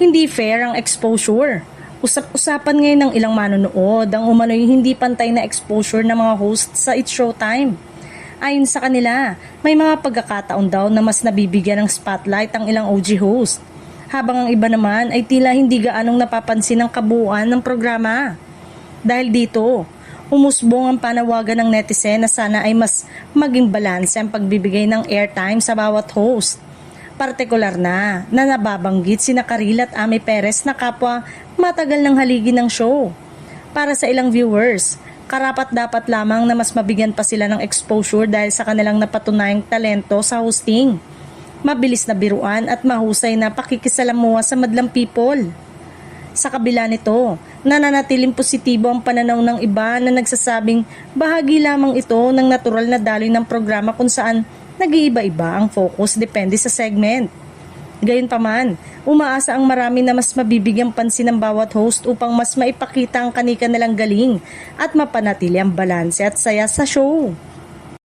Hindi fair ang exposure. Usap-usapan ngayon ng ilang manonood ang umano'y hindi pantay na exposure ng mga host sa It's Showtime. Ayon sa kanila, may mga pagkakataon daw na mas nabibigyan ng spotlight ang ilang OG host, habang ang iba naman ay tila hindi gaanong napapansin ang kabuuan ng programa. Dahil dito, umusbong ang panawagan ng netizen na sana ay mas maging balanse ang pagbibigay ng airtime sa bawat host. Partikular na nababanggit sina Karil at Ami Perez na kapwa matagal ng haligi ng show. Para sa ilang viewers, karapat-dapat lamang na mas mabigyan pa sila ng exposure dahil sa kanilang napatunayang talento sa hosting, mabilis na biruan at mahusay na pakikisalamuha sa madlang people. Sa kabila nito, nananatiling positibo ang pananaw ng iba na nagsasabing bahagi lamang ito ng natural na daloy ng programa kung saan nag-iiba-iba ang focus depende sa segment. Gayunpaman, umaasa ang marami na mas mabibigyang pansin ng bawat host upang mas maipakita ang kanika nilang galing at mapanatili ang balanse at saya sa show.